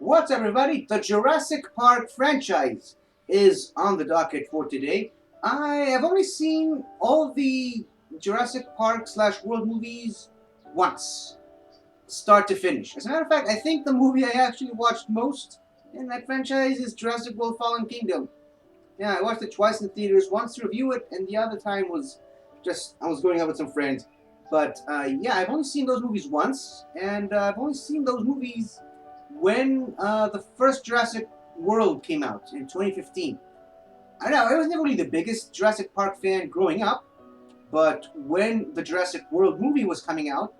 What's up, everybody? The Jurassic Park franchise is on the docket for today. I have only seen all the Jurassic Park / World movies once, start to finish. As a matter of fact, I think the movie I actually watched most in that franchise is Jurassic World Fallen Kingdom. Yeah, I watched it twice in the theaters, once to review it, and the other time was just I was going out with some friends. But yeah, I've only seen those movies once, and I've only seen those movies when the first Jurassic World came out in 2015. I know, I was never really the biggest Jurassic Park fan growing up, but when the Jurassic World movie was coming out,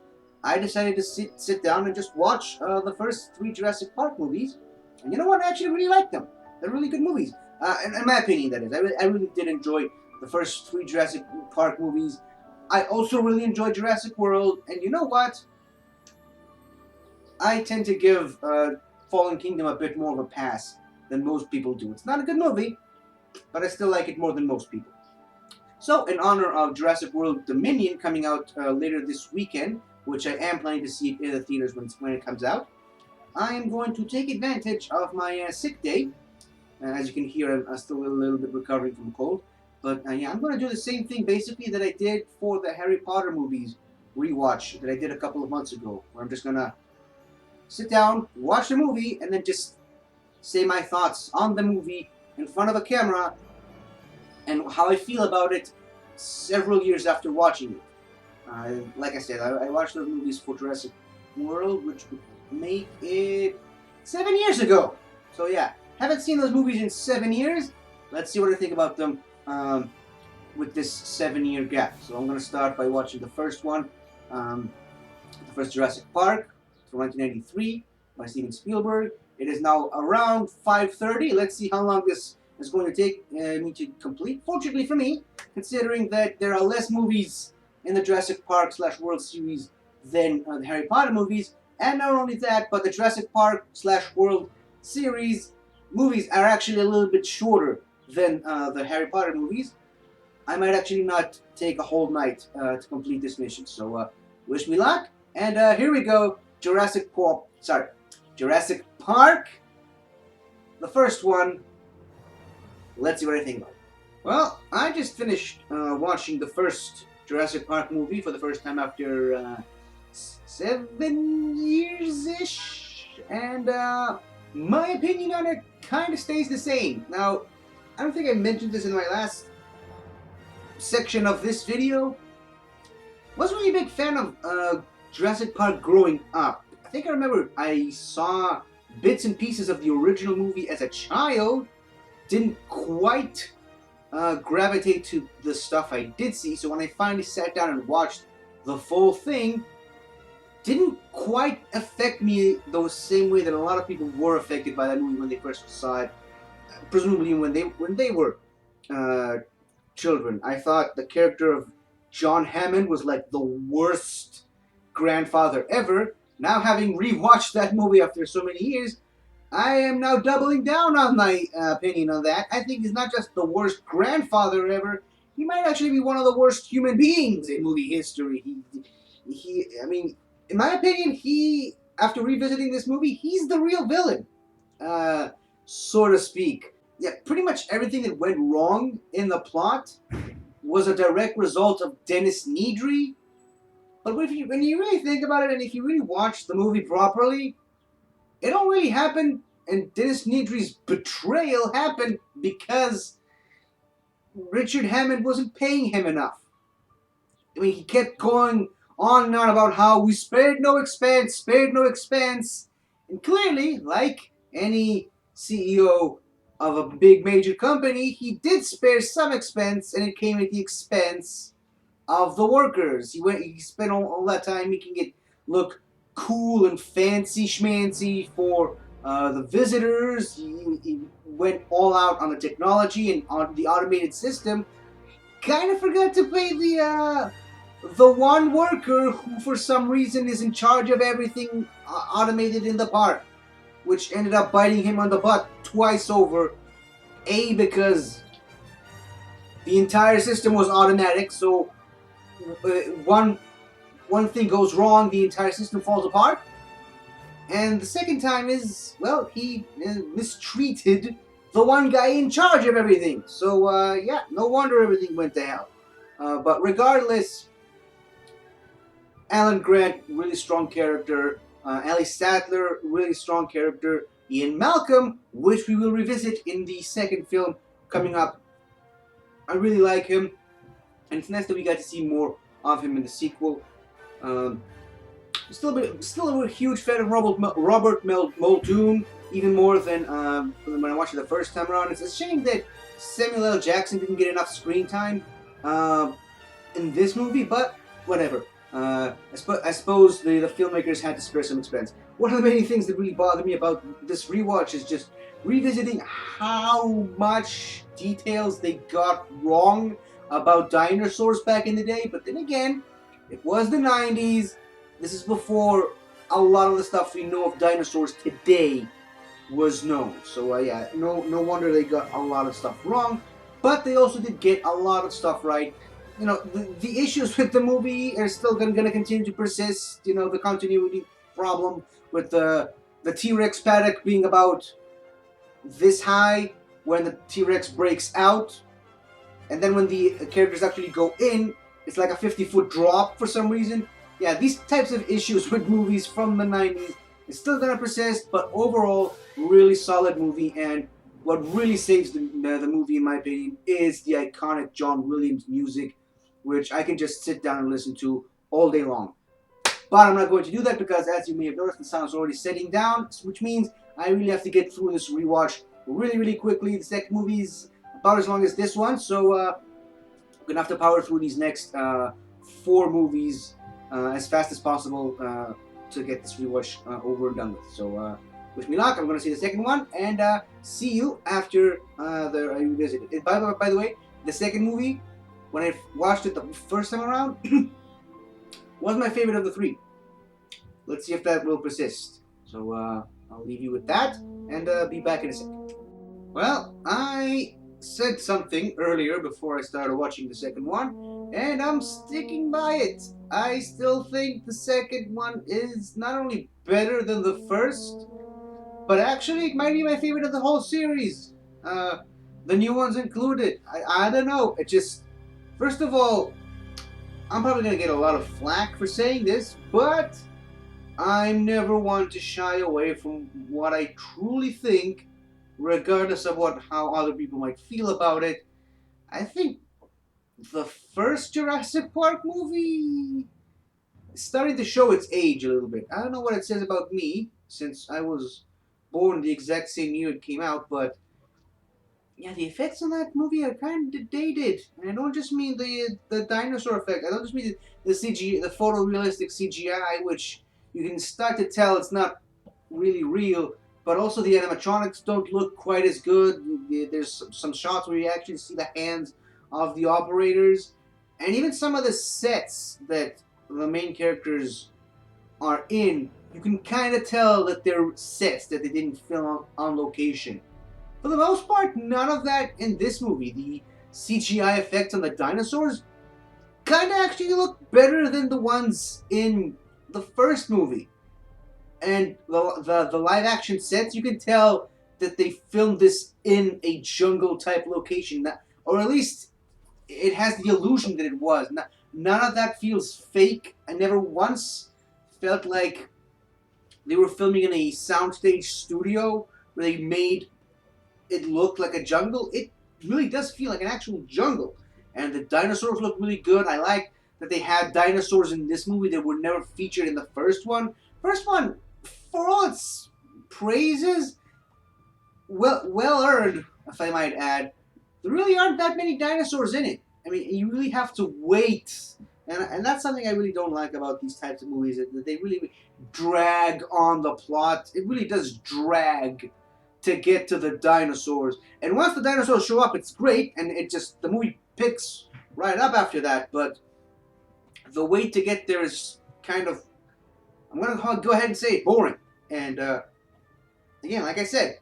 I decided to sit down and just watch the first three Jurassic Park movies. And you know what? I actually really liked them. They're really good movies. In my opinion, that is. I really did enjoy the first three Jurassic Park movies. I also really enjoyed Jurassic World. And you know what? I tend to give Fallen Kingdom a bit more of a pass than most people do. It's not a good movie, but I still like it more than most people. So, in honor of Jurassic World Dominion coming out later this weekend, which I am planning to see in the theaters when it comes out, I am going to take advantage of my sick day. As you can hear, I'm still a little bit recovering from a cold. But yeah, I'm going to do the same thing basically that I did for the Harry Potter movies rewatch that I did a couple of months ago, where I'm just going to sit down, watch the movie, and then just say my thoughts on the movie in front of a camera and how I feel about it several years after watching it. Like I said, I watched those movies for Jurassic World, which would make it 7 years ago. So yeah, haven't seen those movies in 7 years. Let's see what I think about them with this 7-year gap. So I'm going to start by watching the first one, the first Jurassic Park from 1993 by Steven Spielberg. It is now around 5:30. Let's see how long this is going to take me to complete. Fortunately for me, considering that there are less movies in the Jurassic Park / World series than the Harry Potter movies, and not only that, but the Jurassic Park / World series movies are actually a little bit shorter than the Harry Potter movies. I might actually not take a whole night to complete this mission. So wish me luck, and here we go. Jurassic Park, the first one. Let's see what I think about it. Well, I just finished watching the first Jurassic Park movie for the first time after 7 years-ish, and my opinion on it kind of stays the same. Now, I don't think I mentioned this in my last section of this video. Wasn't really a big fan of Jurassic Park growing up. I think I remember I saw bits and pieces of the original movie as a child. Didn't quite gravitate to the stuff I did see, so when I finally sat down and watched the full thing, didn't quite affect me the same way that a lot of people were affected by that movie when they first saw it, presumably when they were children. I thought the character of John Hammond was like the worst grandfather ever. Now, having rewatched that movie after so many years, I am now doubling down on my opinion on that. I think he's not just the worst grandfather ever, he might actually be one of the worst human beings in movie history. I mean, in my opinion, after revisiting this movie, he's the real villain, so to speak. Yeah, pretty much everything that went wrong in the plot was a direct result of Dennis Nedry. But when you really think about it, and if you really watch the movie properly, it all really happened, and Dennis Nedry's betrayal happened because Richard Hammond wasn't paying him enough. I mean, he kept going on and on about how we spared no expense, and clearly, like any CEO of a big major company, he did spare some expense, and it came at the expense of the workers. He spent all that time making it look cool and fancy schmancy for the visitors. He went all out on the technology and on the automated system. Kind of forgot to pay the one worker who for some reason is in charge of everything automated in the park, which ended up biting him on the butt twice over. A, because the entire system was automatic, so one thing goes wrong, the entire system falls apart. And the second time is, well, he mistreated the one guy in charge of everything. So, yeah, no wonder everything went to hell. But regardless, Alan Grant, really strong character. Ali Statler, really strong character. Ian Malcolm, which we will revisit in the second film coming up. I really like him, and it's nice that we got to see more of him in the sequel. Um, still a huge fan of Robert Muldoon, even more than when I watched it the first time around. It's a shame that Samuel L. Jackson didn't get enough screen time in this movie, but whatever. I suppose the filmmakers had to spare some expense. One of the many things that really bother me about this rewatch is just revisiting how much details they got wrong about dinosaurs back in the day. But then again, it was the 90s. This is before a lot of the stuff we know of dinosaurs today was known. So yeah, no wonder they got a lot of stuff wrong. But they also did get a lot of stuff right. You know, the issues with the movie are still going to continue to persist. You know, the continuity problem with the T-Rex paddock being about this high when the T-Rex breaks out, and then when the characters actually go in, it's like a 50-foot drop for some reason. Yeah, these types of issues with movies from the 90s is still going to persist, but overall, really solid movie. And what really saves the movie, in my opinion, is the iconic John Williams music, which I can just sit down and listen to all day long. But I'm not going to do that because, as you may have noticed, the sound's already setting down, which means I really have to get through this rewatch really quickly. The second movie is about as long as this one, so I'm going to have to power through these next 4 movies as fast as possible to get this rewatch over and done with. So, wish me luck. I'm going to see the second one, and see you after I revisit it. By the way, the second movie, when I watched it the first time around, was my favorite of the 3. Let's see if that will persist. So I'll leave you with that, and be back in a second. Well, I said something earlier before I started watching the second one, and I'm sticking by it. I still think the second one is not only better than the first, but actually it might be my favorite of the whole series. The new ones included. I don't know. It just, first of all, I'm probably going to get a lot of flack for saying this, but I'm never one to shy away from what I truly think, regardless of how other people might feel about it. I think the first Jurassic Park movie is starting to show its age a little bit. I don't know what it says about me, since I was born the exact same year it came out, but yeah, the effects on that movie are kind of dated, and I don't just mean the dinosaur effect. I don't just mean the CG, the photorealistic CGI, which you can start to tell it's not really real. But also the animatronics don't look quite as good. There's some shots where you actually see the hands of the operators, and even some of the sets that the main characters are in, you can kind of tell that they're sets that they didn't film on location. For the most part, none of that in this movie. The CGI effects on the dinosaurs kind of actually look better than the ones in the first movie. And the live action sets, you can tell that they filmed this in a jungle type location, or at least it has the illusion that it was. None of that feels fake. I never once felt like they were filming in a soundstage studio where they made it look like a jungle. It really does feel like an actual jungle. And the dinosaurs look really good. I like that they had dinosaurs in this movie that were never featured in the first one. First one, for all its praises, well earned, if I might add, there really aren't that many dinosaurs in it. I mean, you really have to wait. And that's something I really don't like about these types of movies, that they really drag on the plot. It really does drag to get to the dinosaurs. And once the dinosaurs show up, it's great, and the movie picks right up after that, but the wait to get there is kind of, I'm going to go ahead and say it, boring. And again, like I said,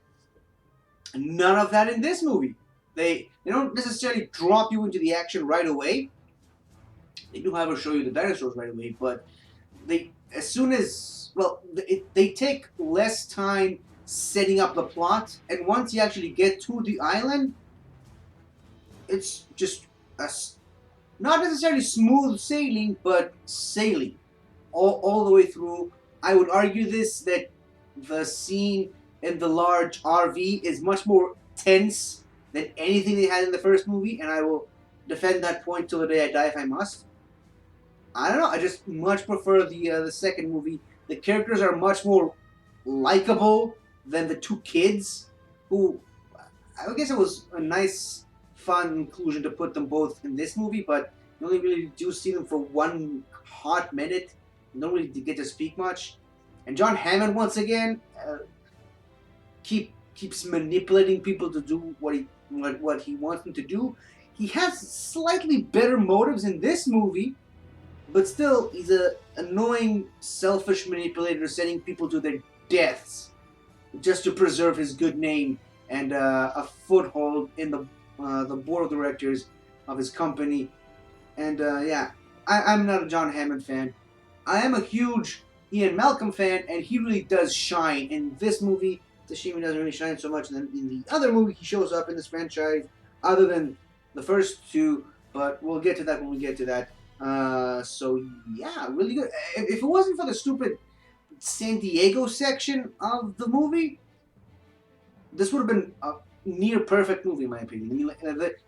none of that in this movie. They don't necessarily drop you into the action right away. They do, however, show you the dinosaurs right away, but they as soon as, well, they take less time setting up the plot, and once you actually get to the island, it's just a, not necessarily smooth sailing, but sailing all the way through. I would argue this, that the scene in the large RV is much more tense than anything they had in the first movie, and I will defend that point till the day I die if I must. I don't know. I just much prefer the second movie. The characters are much more likable than the two kids, who I guess it was a nice, fun inclusion to put them both in this movie, but you only really do see them for one hot minute. You don't really get to speak much. And John Hammond, once again, keeps manipulating people to do what he wants them to do. He has slightly better motives in this movie, but still, he's a annoying, selfish manipulator, sending people to their deaths just to preserve his good name and a foothold in the board of directors of his company. And yeah, I'm not a John Hammond fan. I am a huge Ian Malcolm fan, and he really does shine in this movie. It's a shame he doesn't really shine so much in the other movie he shows up in this franchise, other than the first two, but we'll get to that when we get to that. So yeah, really good. If it wasn't for the stupid San Diego section of the movie, this would have been a near perfect movie in my opinion. I mean, like,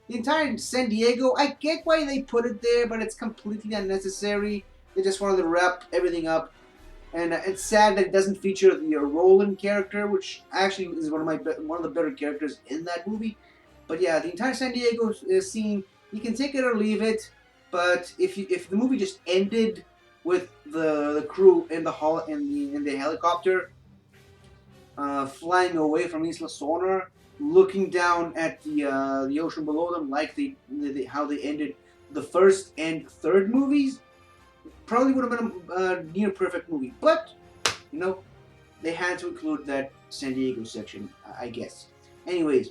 the entire San Diego, I get why they put it there, but it's completely unnecessary. They just wanted to wrap everything up. And it's sad that it doesn't feature the Roland character, which actually is one of the better characters in that movie. But yeah, the entire San Diego scene, you can take it or leave it. But if the movie just ended with the crew in the helicopter flying away from Isla Sorna, looking down at the ocean below them, like how they ended the first and third movies, probably would have been a near perfect movie. But you know, they had to include that San Diego section, I guess. Anyways,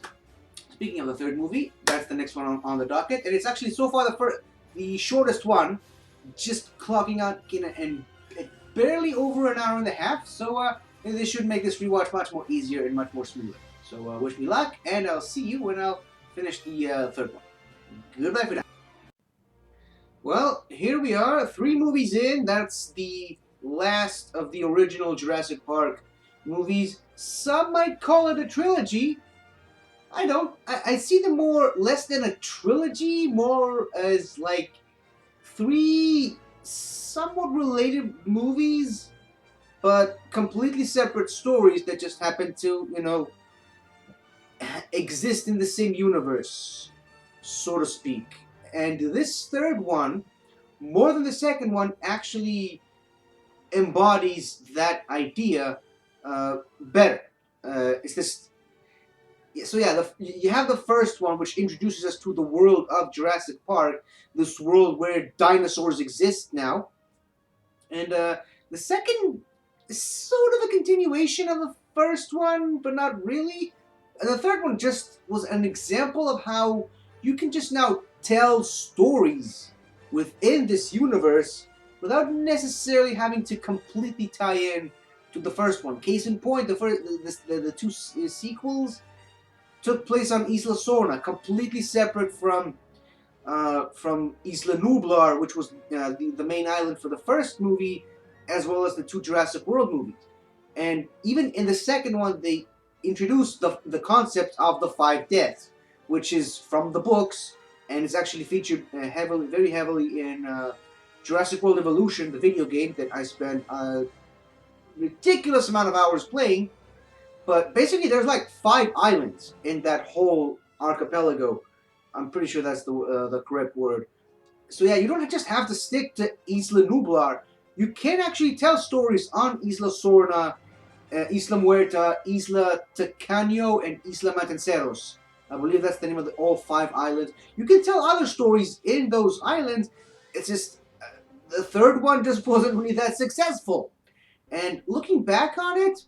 speaking of the third movie, that's the next one on the docket, and it's actually so far the shortest one, just clocking out in barely over an hour and a half. So this should make this rewatch much more easier and much more smoother. So wish me luck, and I'll see you when I'll finish the third one. Goodbye for now. Well, here we are, 3 movies in. That's the last of the original Jurassic Park movies. Some might call it a trilogy. I don't. I see them more less than a trilogy, more as like 3 somewhat related movies, but completely separate stories that just happen to, exist in the same universe, so to speak. And this third one, more than the second one, actually embodies that idea better. It's this. So yeah, you have the first one, which introduces us to the world of Jurassic Park, this world where dinosaurs exist now. And the second is sort of a continuation of the first one, but not really. And the third one just was an example of how you can just now tell stories within this universe without necessarily having to completely tie in to the first one. Case in point, the 2 sequels took place on Isla Sorna, completely separate from Isla Nublar, which was the main island for the first movie, as well as the 2 Jurassic World movies. And even in the second one, they introduced the concept of the 5 deaths, which is from the books, and it's actually featured very heavily in Jurassic World Evolution, the video game that I spent a ridiculous amount of hours playing. But basically, there's like 5 islands in that whole archipelago. I'm pretty sure that's the correct word. So yeah, you don't just have to stick to Isla Nublar. You can actually tell stories on Isla Sorna, Isla Muerta, Isla Tacaño, and Isla Matanceros. I believe that's the name of all 5 islands. You can tell other stories in those islands. It's just the third one just wasn't really that successful. And looking back on it,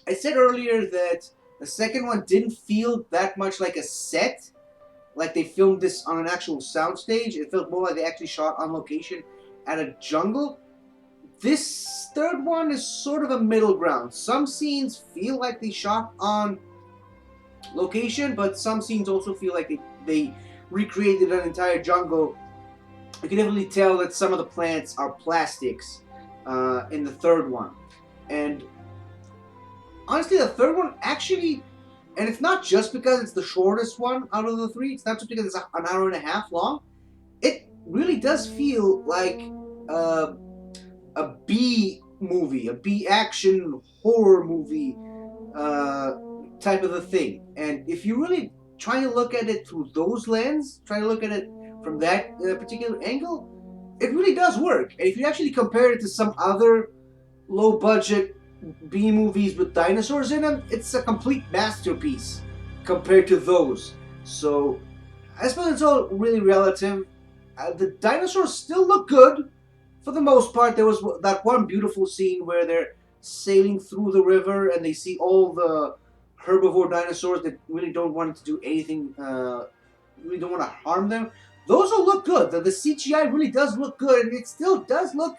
I said earlier that the second one didn't feel that much like a set, like they filmed this on an actual soundstage. It felt more like they actually shot on location at a jungle. This third one is sort of a middle ground. Some scenes feel like they shot on location, but some scenes also feel like they recreated an entire jungle. You can definitely tell that some of the plants are plastics in the third one. And honestly, the third one actually, and it's not just because it's the shortest one out of the three, it's not just because it's an hour and a half long. It really does feel like uh, a B movie, a B action horror movie type of a thing. And if you really try to look at it through those lens, try to look at it from that particular angle, it really does work. And if you actually compare it to some other low budget B movies with dinosaurs in them, it's a complete masterpiece compared to those. So I suppose it's all really relative. The dinosaurs still look good for the most part. There was that one beautiful scene where they're sailing through the river and they see all the herbivore dinosaurs that really don't want to do anything, really don't want to harm them. Those all look good. The CGI really does look good, and it still does look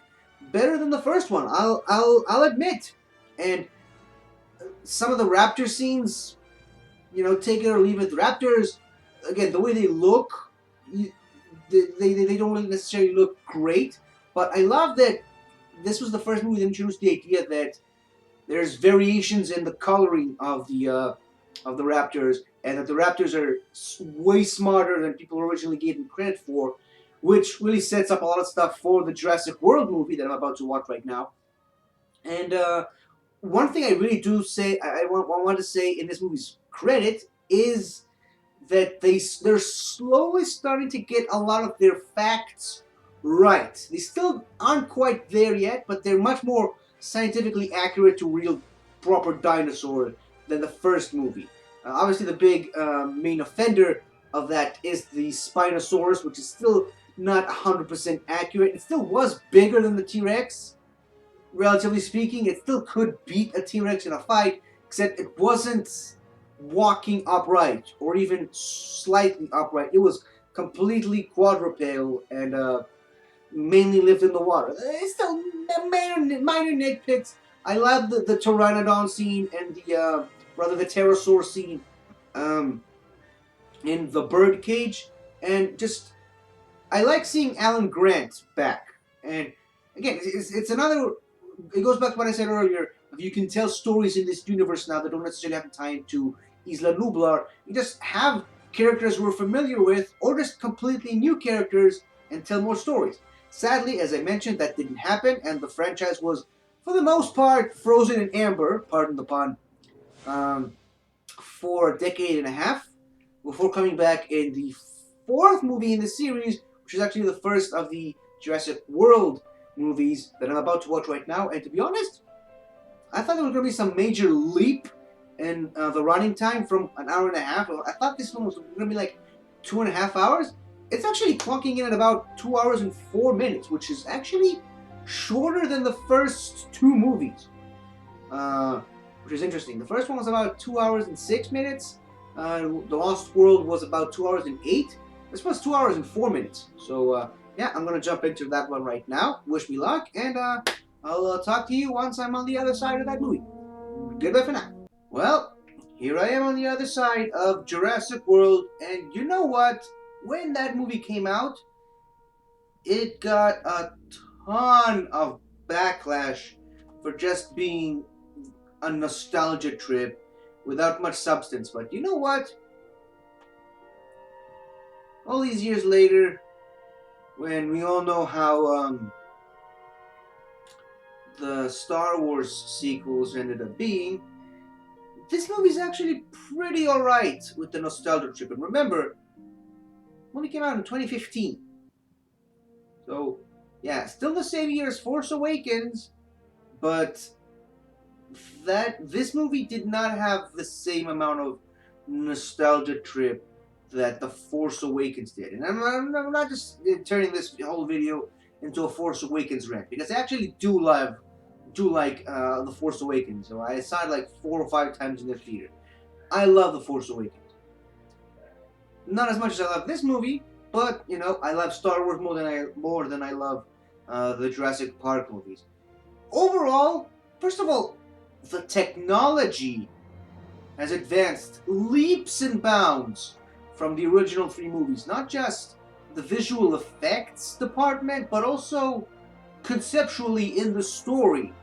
better than the first one. I'll admit. And some of the raptor scenes, take it or leave it. Raptors, again, the way they look, they don't really necessarily look great. But I love that this was the first movie that introduced the idea that there's variations in the coloring of the raptors, and that the raptors are way smarter than people originally gave them credit for, which really sets up a lot of stuff for the Jurassic World movie that I'm about to watch right now. And one thing I really do say, I want to say in this movie's credit is that they're slowly starting to get a lot of their facts right. They still aren't quite there yet, but they're much more scientifically accurate to real proper dinosaur than the first movie. Obviously, the big main offender of that is the Spinosaurus, which is still not 100% accurate. It still was bigger than the T-Rex, relatively speaking. It still could beat a T-Rex in a fight, except it wasn't walking upright or even slightly upright. It was completely quadrupedal and mainly lived in the water. It's still minor nitpicks. I love the Pteranodon scene and the pterosaur scene in the bird cage, and just I like seeing Alan Grant back. And again, it's another. It goes back to what I said earlier. You can tell stories in this universe now that don't necessarily have to tie into Isla Nublar. You just have characters we're familiar with, or just completely new characters, and tell more stories. Sadly, as I mentioned, that didn't happen, and the franchise was, for the most part, frozen in amber, pardon the pun, for a decade and a half, before coming back in the fourth movie in the series, which is actually the first of the Jurassic World movies that I'm about to watch right now. And to be honest, I thought there was going to be some major leap in the running time from an hour and a half. I thought this one was going to be like 2.5 hours. It's actually clocking in at about 2 hours and 4 minutes, which is actually shorter than the first two movies, which is interesting. The first one was about 2 hours and 6 minutes. The Lost World was about 2 hours and 8. This was 2 hours and 4 minutes. So yeah, I'm gonna jump into that one right now. Wish me luck, and I'll talk to you once I'm on the other side of that movie. Goodbye for now. Well, here I am on the other side of Jurassic World, and you know what? When that movie came out, it got a ton of backlash for just being a nostalgia trip without much substance. But you know what? All these years later, when we all know how the Star Wars sequels ended up being, this movie's actually pretty alright with the nostalgia trip. And remember, the movie came out in 2015. So, yeah, still the same year as Force Awakens, but this movie did not have the same amount of nostalgia trip that the Force Awakens did. And I'm not just turning this whole video into a Force Awakens rant, because I actually do like the Force Awakens. So I saw it like 4 or 5 times in the theater. I love the Force Awakens. Not as much as I love this movie, but I love Star Wars more than I love the Jurassic Park movies. overall, first of all, the technology has advanced leaps and bounds from the original 3 movies. Not just the visual effects department, but also conceptually in the story.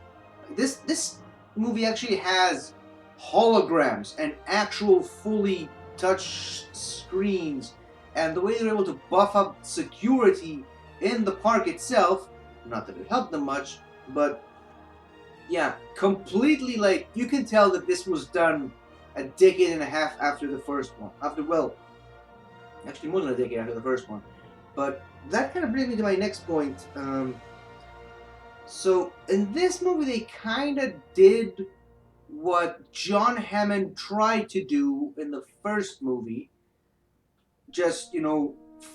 This movie actually has holograms and actual fully touch screens, and the way they're able to buff up security in the park itself, not that it helped them much, but yeah, completely, like, you can tell that this was done a decade and a half after the first one. Actually more than a decade after the first one. But that kind of brings me to my next point. So in this movie, they kind of did what John Hammond tried to do in the first movie, just,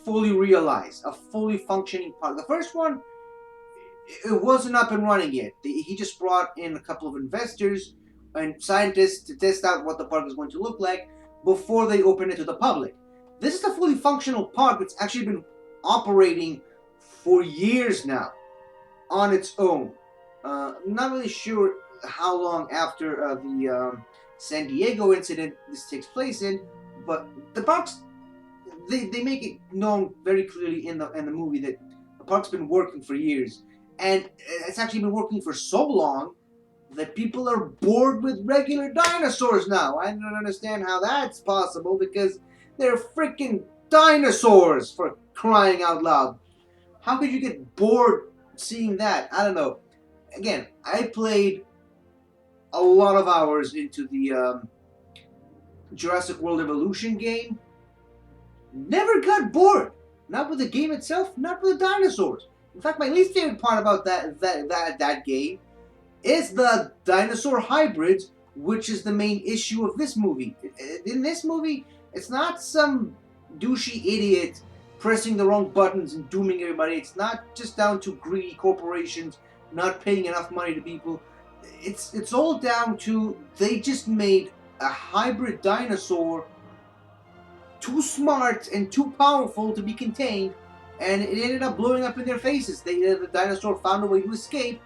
fully realized, a fully functioning park. The first one, it wasn't up and running yet. He just brought in a couple of investors and scientists to test out what the park is going to look like before they open it to the public. This is a fully functional park that's actually been operating for years now on its own. Not really sure how long after the San Diego incident this takes place in, but the parks, they make it known very clearly in the movie that the park's been working for years, and it's actually been working for so long that people are bored with regular dinosaurs now. I don't understand how that's possible, because they're freaking dinosaurs, for crying out loud. How could you get bored seeing that? I don't know. Again, I played a lot of hours into the Jurassic World Evolution game. Never got bored. Not with the game itself, not with the dinosaurs. In fact, my least favorite part about that game is the dinosaur hybrids, which is the main issue of this movie. In this movie, it's not some douchey idiot pressing the wrong buttons and dooming everybody. It's not just down to greedy corporations not paying enough money to people. It's all down to they just made a hybrid dinosaur too smart and too powerful to be contained, and it ended up blowing up in their faces. The dinosaur found a way to escape,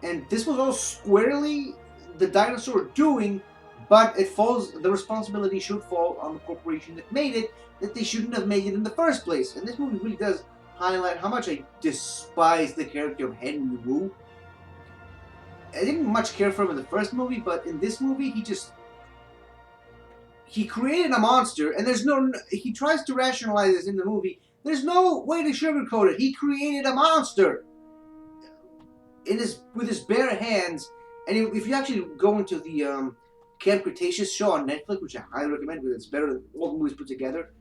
and this was all squarely the dinosaur doing, but the responsibility should fall on the corporation that made it, that they shouldn't have made it in the first place. And this movie really does highlight how much I despise the character of Henry Wu. I didn't much care for him in the first movie, but in this movie, he created a monster, and he tries to rationalize this in the movie. There's no way to sugarcoat it. He created a monster with his bare hands. And if you actually go into the Camp Cretaceous show on Netflix, which I highly recommend because it's better than all the movies put together,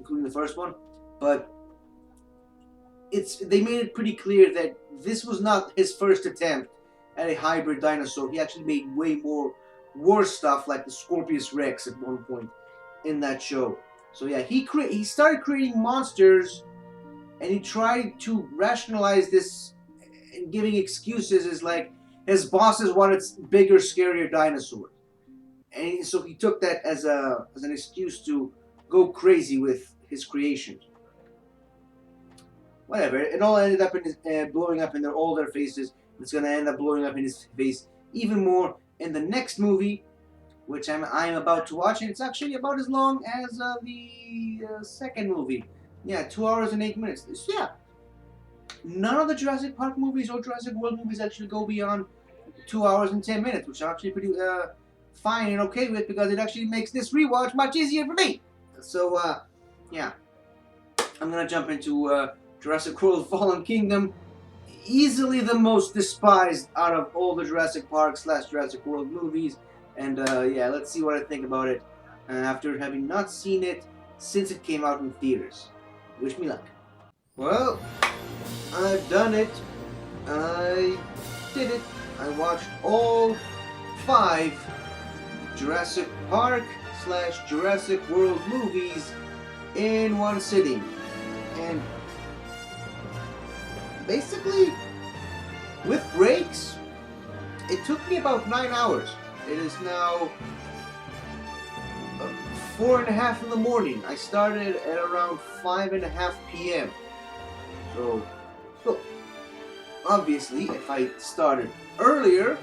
including the first one, but they made it pretty clear that this was not his first attempt at a hybrid dinosaur. He actually made way more worse stuff, like the Scorpius Rex at one point in that show. So yeah, he started creating monsters, and he tried to rationalize this and giving excuses as like his bosses wanted bigger, scarier dinosaurs, and so he took that as an excuse to go crazy with his creations. Whatever, it all ended up blowing up in all their faces. It's going to end up blowing up in his face even more in the next movie, which I'm about to watch, and it's actually about as long as the second movie. Yeah, 2 hours and 8 minutes. So yeah, none of the Jurassic Park movies or Jurassic World movies actually go beyond 2 hours and 10 minutes, which I'm actually pretty fine and okay with, because it actually makes this rewatch much easier for me. So yeah, I'm going to jump into Jurassic World Fallen Kingdom. Easily the most despised out of all the Jurassic Park / Jurassic World movies. And yeah, let's see what I think about it after having not seen it since it came out in theaters. Wish me luck. Well, I've done it. I did it. I watched all 5 Jurassic Park / Jurassic World movies in one sitting. And basically, with breaks, it took me about 9 hours. It is now 4:30 in the morning. I started at around 5:30 p.m. So, obviously, if I started earlier,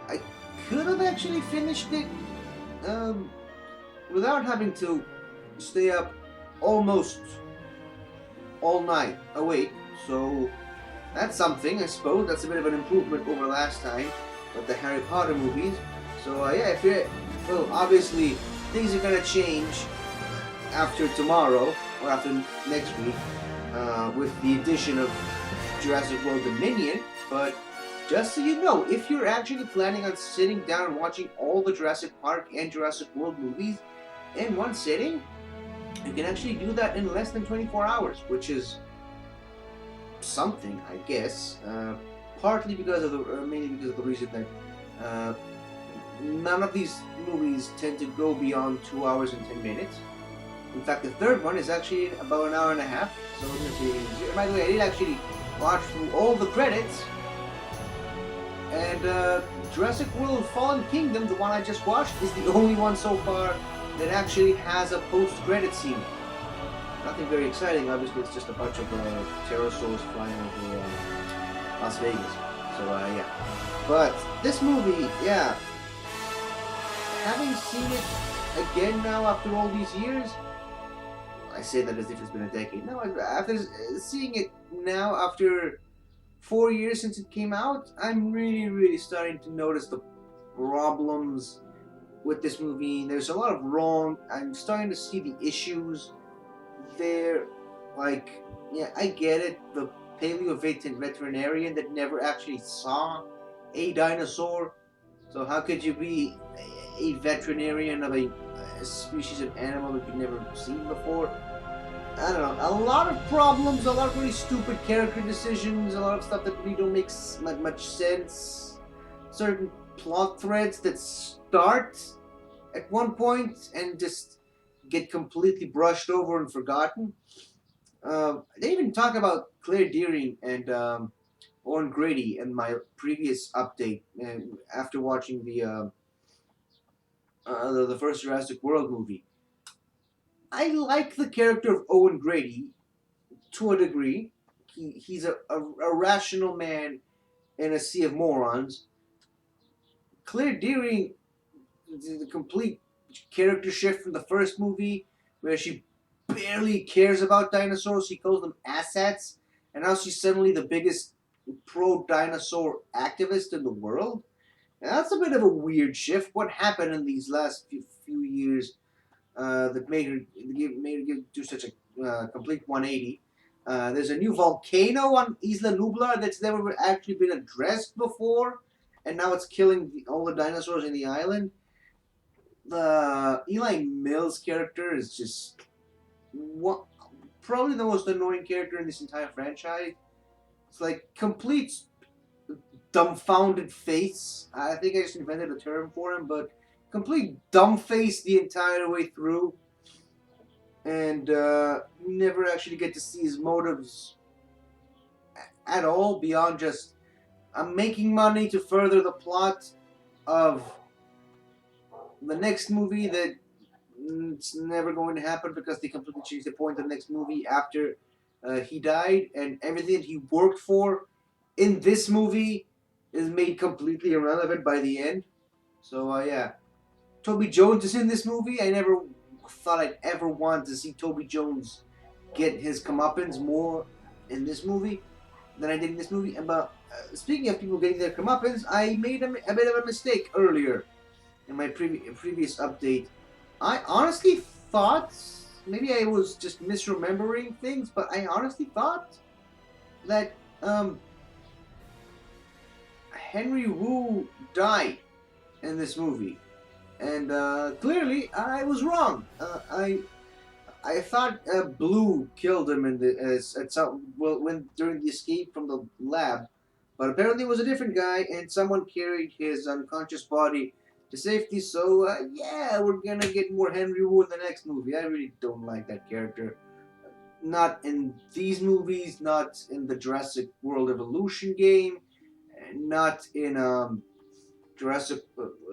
I could have actually finished it um, without having to stay up almost all night awake. So that's something, I suppose. That's a bit of an improvement over last time with the Harry Potter movies. So yeah, if you're well, obviously things are gonna change after tomorrow or after next week with the addition of Jurassic World Dominion. But just so you know, if you're actually planning on sitting down and watching all the Jurassic Park and Jurassic World movies in one sitting, you can actually do that in less than 24 hours, which is something, I guess. Partly because of the, mainly because of the reason that none of these movies tend to go beyond 2 hours and 10 minutes. In fact, the third one is actually about an hour and a half. So, by the way, I did actually watch through all the credits. And Jurassic World Fallen Kingdom, the one I just watched, is the only one so far that actually has a post-credit scene. Nothing very exciting, obviously. It's just a bunch of pterosaurs flying over Las Vegas. So yeah. But this movie, yeah, having seen it again now after all these years, I say that as if it's been a decade. No, after seeing it now after 4 years since it came out, I'm really starting to notice the problems with this movie. There's a lot of wrong. I'm starting to see the issues there. Like, yeah, I get it. The paleo veterinarian that never actually saw a dinosaur. So how could you be a veterinarian of a species of animal that you've never seen before? I don't know. A lot of problems, a lot of really stupid character decisions, a lot of stuff that really don't make much sense. Certain plot threads that start at one point and just get completely brushed over and forgotten. They even talk about Claire Deering and Owen Grady in my previous update after watching the first Jurassic World movie. I like the character of Owen Grady to a degree. He's a rational man in a sea of morons. Claire Deering, the complete character shift from the first movie, where she barely cares about dinosaurs, she calls them assets, and now she's suddenly the biggest pro-dinosaur activist in the world. Now, that's a bit of a weird shift. What happened in these last few years that made her do such a complete 180? There's a new volcano on Isla Nublar that's never actually been addressed before, and now it's killing all the dinosaurs in the island. The Eli Mills character is just what, probably the most annoying character in this entire franchise. It's like complete dumbfounded face. I think I just invented a term for him, but complete dumb face the entire way through, and never actually get to see his motives at all beyond just I'm making money to further the plot of the next movie that it's never going to happen because they completely changed the point of the next movie after he died, and everything that he worked for in this movie is made completely irrelevant by the end. So yeah, Toby Jones is in this movie. I never thought I'd ever want to see Toby Jones get his comeuppance more in this movie than I did in this movie. But speaking of people getting their comeuppance, I made a bit of a mistake earlier in my previous update. I honestly thought, maybe I was just misremembering things, but I honestly thought that Henry Wu died in this movie, and clearly I was wrong. I thought Blue killed him in at some when during the escape from the lab, but apparently it was a different guy, and someone carried his unconscious body to safety. So yeah, we're gonna get more Henry Wu in the next movie. I really don't like that character. Not in these movies, not in the Jurassic World Evolution game, not in Jurassic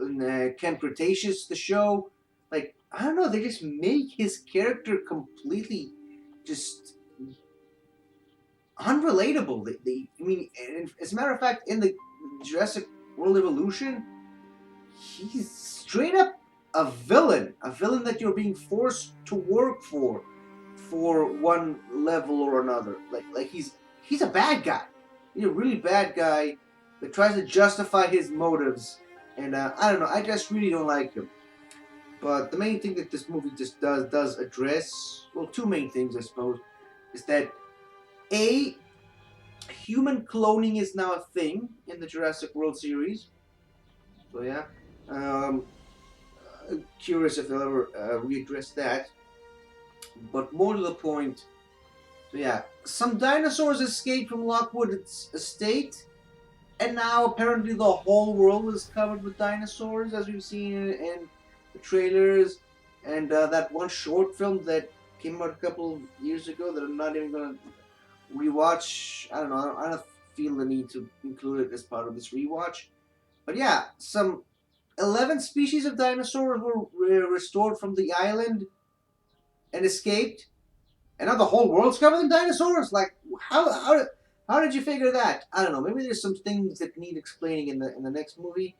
in Camp Cretaceous, the show. Like, I don't know, they just make his character completely just unrelatable. I mean, as a matter of fact, in the Jurassic World Evolution, he's straight up a villain that you're being forced to work for one level or another. Like he's a bad guy. He's a really bad guy that tries to justify his motives, and I don't know. I just really don't like him. But the main thing that this movie just does address, well, two main things I suppose, is that a human cloning is now a thing in the Jurassic World series. So yeah, um, curious if they'll ever readdress that. But more to the point, so yeah, some dinosaurs escaped from Lockwood's estate, and now apparently the whole world is covered with dinosaurs, as we've seen in the trailers, and that one short film that came out a couple of years ago that I'm not even gonna rewatch. I don't know. I don't feel the need to include it as part of this rewatch. But yeah, some 11 species of dinosaurs were restored from the island and escaped, and now the whole world's covered in dinosaurs. Like, how did you figure that? I don't know. Maybe there's some things that need explaining in the next movie.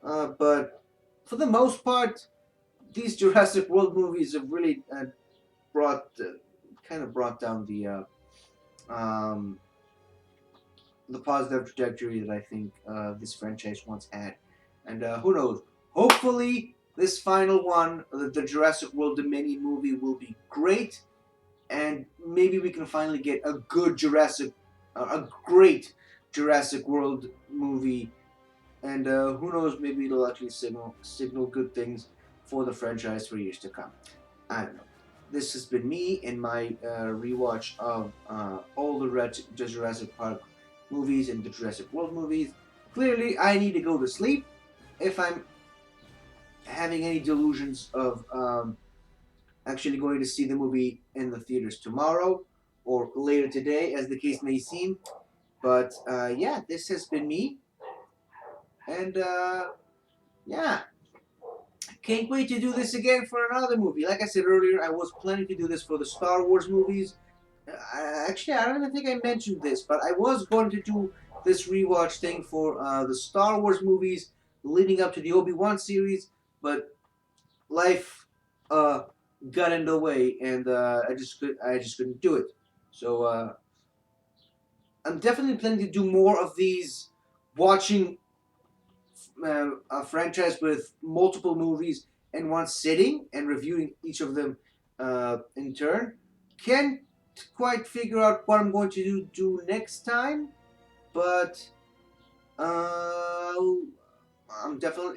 But for the most part, these Jurassic World movies have really brought kind of brought down um, the positive trajectory that I think this franchise once had. And who knows? Hopefully, this final one, the Jurassic World Dominion movie, will be great, and maybe we can finally get a good a great Jurassic World movie. And who knows? Maybe it'll actually signal good things for the franchise for years to come. I don't know. This has been me in my rewatch of all the Jurassic Park movies and the Jurassic World movies. Clearly, I need to go to sleep if I'm having any delusions of actually going to see the movie in the theaters tomorrow or later today, as the case may seem. But yeah, this has been me, and yeah, can't wait to do this again for another movie. Like I said earlier, I was planning to do this for the Star Wars movies. Actually, I don't even think I mentioned this, but I was going to do this rewatch thing for the Star Wars movies leading up to the Obi-Wan series, but life got in the way, and I just couldn't do it. So I'm definitely planning to do more of these, watching a franchise with multiple movies in one sitting and reviewing each of them in turn. Can't quite figure out what I'm going to do next time, but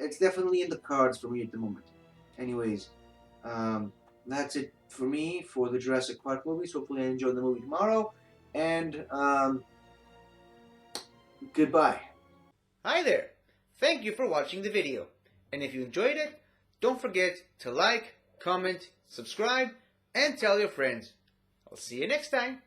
it's definitely in the cards for me at the moment. Anyways, that's it for me for the Jurassic Park movies. Hopefully I enjoy the movie tomorrow, and goodbye. Hi there. Thank you for watching the video. And if you enjoyed it, don't forget to like, comment, subscribe, and tell your friends. I'll see you next time.